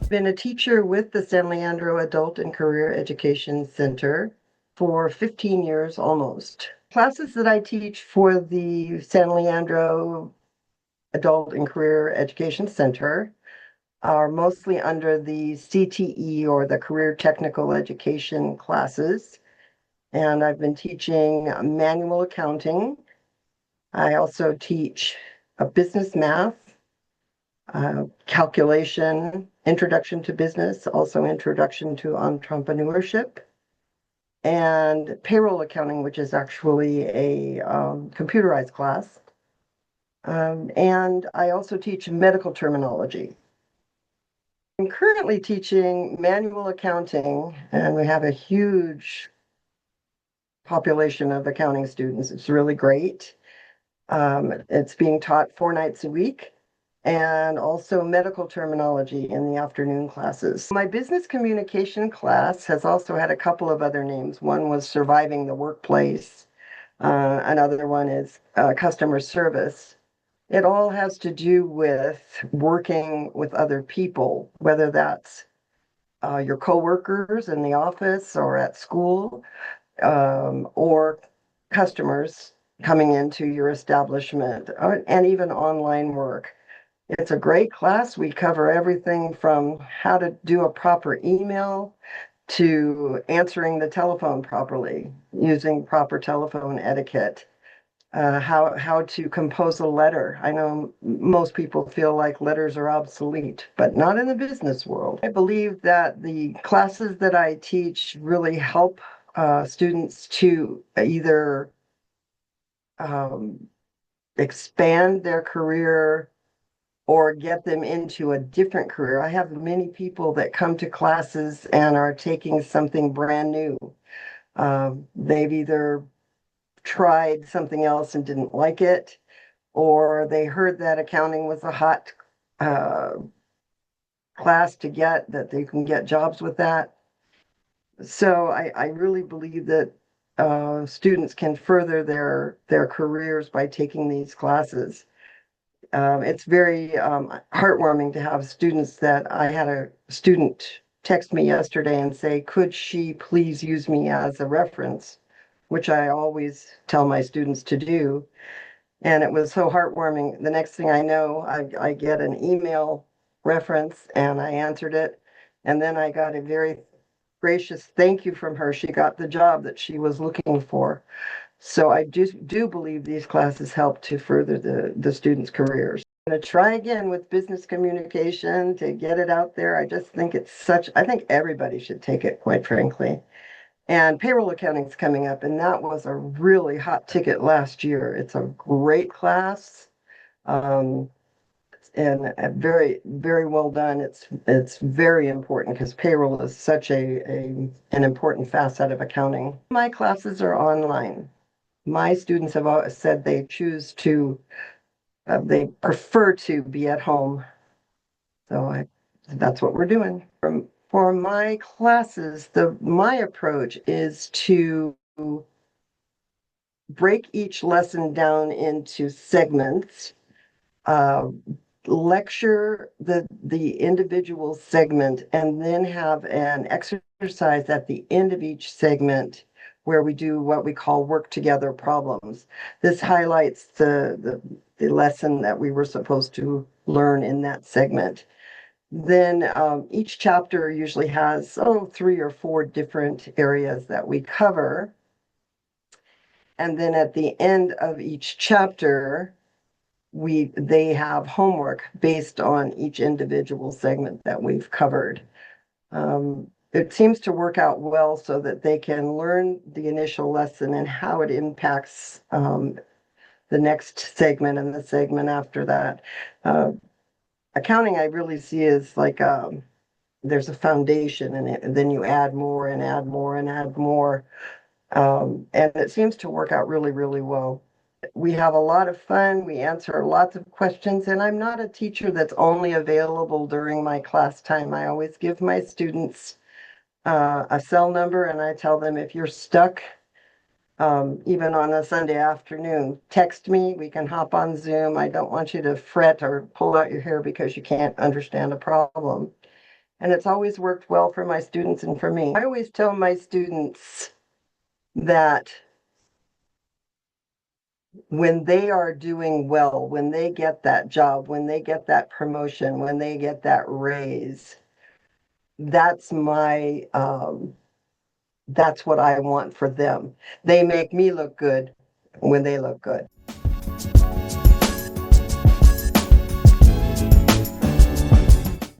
Been a teacher with the San Leandro Adult and Career Education Center for 15 years almost. Classes that I teach for the San Leandro Adult and Career Education Center are mostly under the CTE, or the Career Technical Education classes. And I've been teaching manual accounting. I also teach business math, calculation, introduction to business, also introduction to entrepreneurship, and payroll accounting, which is actually a computerized class. And I also teach medical terminology. I'm currently teaching manual accounting, and we have a huge population of accounting students. It's really great. It's being taught 4 nights a week, and also medical terminology in the afternoon classes. My business communication class has also had a couple of other names. One was Surviving the Workplace. Another one is Customer Service. It all has to do with working with other people, whether that's your coworkers in the office or at school, or customers coming into your establishment, and even online work. It's a great class. We cover everything from how to do a proper email to answering the telephone properly, using proper telephone etiquette, how to compose a letter. I know most people feel like letters are obsolete, but not in the business world. I believe that the classes that I teach really help students to either expand their career or get them into a different career. I have many people that come to classes and are taking something brand new. They've either tried something else and didn't like it, or they heard that accounting was a hot class to get, that they can get jobs with that. So I really believe that students can further their careers by taking these classes. It's very heartwarming to have students. That I had a student text me yesterday and say, could she please use me as a reference, which I always tell my students to do. And it was so heartwarming. The next thing I know, I get an email reference, and I answered it. And then I got a very gracious thank you from her. She got the job that she was looking for. So I do believe these classes help to further the students' careers. I'm going to try again with business communication to get it out there. I just think I think everybody should take it, quite frankly. And payroll accounting is coming up, and that was a really hot ticket last year. It's a great class, and very, very well done. It's very important because payroll is such an important facet of accounting. My classes are online. My students have always said they they prefer to be at home. So that's what we're doing. For my classes, my approach is to break each lesson down into segments, lecture the individual segment, and then have an exercise at the end of each segment where we do what we call work together problems. This highlights the lesson that we were supposed to learn in that segment. Then each chapter usually has 3 or 4 different areas that we cover. And then at the end of each chapter, they have homework based on each individual segment that we've covered. It seems to work out well so that they can learn the initial lesson and how it impacts the next segment and the segment after that. Accounting, I really see as like there's a foundation, and then you add more and add more and add more. And it seems to work out really, really well. We have a lot of fun. We answer lots of questions, and I'm not a teacher that's only available during my class time. I always give my students a cell number, and I tell them, if you're stuck, even on a Sunday afternoon, text me. We can hop on Zoom. I don't want you to fret or pull out your hair because you can't understand a problem. And it's always worked well for my students and for me. I always tell my students that when they are doing well, when they get that job, when they get that promotion, when they get that raise, that's that's what I want for them. They make me look good when they look good.